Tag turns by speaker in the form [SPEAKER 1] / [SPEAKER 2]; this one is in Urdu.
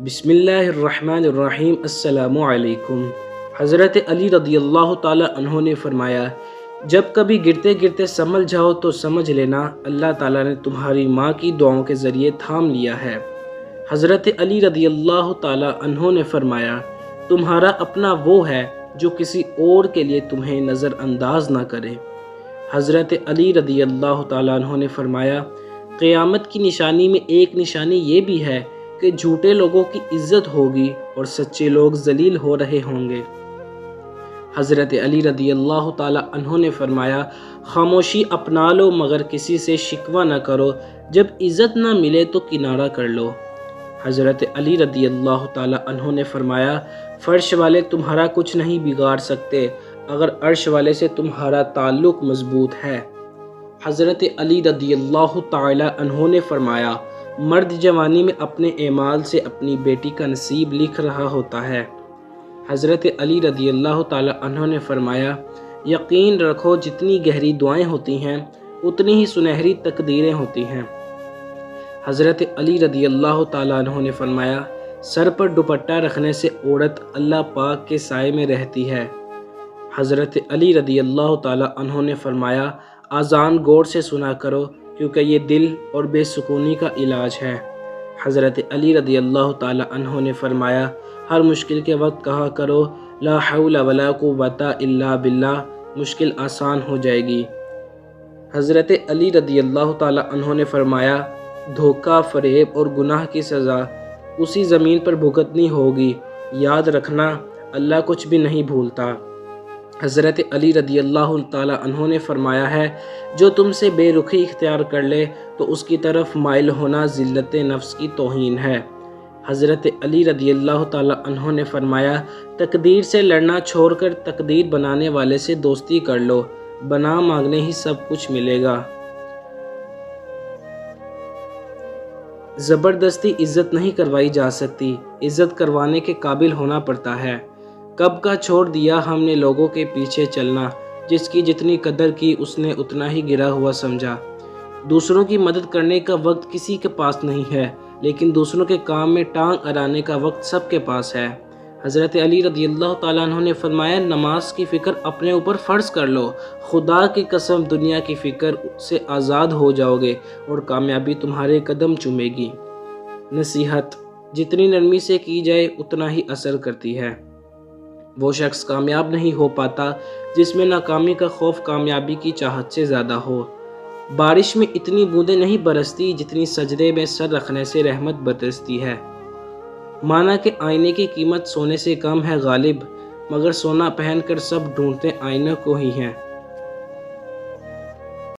[SPEAKER 1] بسم اللہ الرحمن الرحیم۔ السلام علیکم۔ حضرت علی رضی اللہ تعالی عنہ نے فرمایا، جب کبھی گرتے گرتے سنبھل جاؤ تو سمجھ لینا اللہ تعالیٰ نے تمہاری ماں کی دعاؤں کے ذریعے تھام لیا ہے۔ حضرت علی رضی اللہ تعالی عنہ نے فرمایا، تمہارا اپنا وہ ہے جو کسی اور کے لیے تمہیں نظر انداز نہ کرے۔ حضرت علی رضی اللہ تعالی عنہ نے فرمایا، قیامت کی نشانی میں ایک نشانی یہ بھی ہے کہ جھوٹے لوگوں کی عزت ہوگی اور سچے لوگ ذلیل ہو رہے ہوں گے۔ حضرت علی رضی اللہ تعالی عنہ نے فرمایا، خاموشی اپنا لو مگر کسی سے شکوہ نہ کرو، جب عزت نہ ملے تو کنارہ کر لو۔ حضرت علی رضی اللہ تعالی عنہ نے فرمایا، فرش والے تمہارا کچھ نہیں بگاڑ سکتے اگر عرش والے سے تمہارا تعلق مضبوط ہے۔ حضرت علی رضی اللہ تعالی عنہ نے فرمایا، مرد جوانی میں اپنے اعمال سے اپنی بیٹی کا نصیب لکھ رہا ہوتا ہے۔ حضرت علی رضی اللہ تعالی عنہ نے فرمایا، یقین رکھو جتنی گہری دعائیں ہوتی ہیں اتنی ہی سنہری تقدیریں ہوتی ہیں۔ حضرت علی رضی اللہ تعالی عنہ نے فرمایا، سر پر دوپٹہ رکھنے سے عورت اللہ پاک کے سائے میں رہتی ہے۔ حضرت علی رضی اللہ تعالی عنہ نے فرمایا، اذان غور سے سنا کرو کیونکہ یہ دل اور بے سکونی کا علاج ہے۔ حضرت علی رضی اللہ تعالی عنہ نے فرمایا، ہر مشکل کے وقت کہا کرو لا حول ولا قوت الا باللہ، مشکل آسان ہو جائے گی۔ حضرت علی رضی اللہ تعالی عنہ نے فرمایا، دھوکہ، فریب اور گناہ کی سزا اسی زمین پر بھگتنی ہوگی، یاد رکھنا اللہ کچھ بھی نہیں بھولتا۔ حضرت علی رضی اللہ تعالی عنہ نے فرمایا ہے، جو تم سے بے رخی اختیار کر لے تو اس کی طرف مائل ہونا ذلت نفس کی توہین ہے۔ حضرت علی رضی اللہ تعالی عنہ نے فرمایا، تقدیر سے لڑنا چھوڑ کر تقدیر بنانے والے سے دوستی کر لو، بنا مانگنے ہی سب کچھ ملے گا۔ زبردستی عزت نہیں کروائی جا سکتی، عزت کروانے کے قابل ہونا پڑتا ہے۔ کب کا چھوڑ دیا ہم نے لوگوں کے پیچھے چلنا، جس کی جتنی قدر کی اس نے اتنا ہی گرا ہوا سمجھا۔ دوسروں کی مدد کرنے کا وقت کسی کے پاس نہیں ہے، لیکن دوسروں کے کام میں ٹانگ اڑانے کا وقت سب کے پاس ہے۔ حضرت علی رضی اللہ تعالیٰ عنہ نے فرمایا، نماز کی فکر اپنے اوپر فرض کر لو، خدا کی قسم دنیا کی فکر سے آزاد ہو جاؤ گے اور کامیابی تمہارے قدم چومے گی۔ نصیحت جتنی نرمی سے کی جائے اتنا ہی اثر کرتی ہے۔ وہ شخص کامیاب نہیں ہو پاتا جس میں ناکامی کا خوف کامیابی کی چاہت سے زیادہ ہو۔ بارش میں اتنی بوندیں نہیں برستی جتنی سجدے میں سر رکھنے سے رحمت برستی ہے۔ مانا کہ آئینے کی قیمت سونے سے کم ہے غالب، مگر سونا پہن کر سب ڈھونڈتے آئینے کو ہی ہیں۔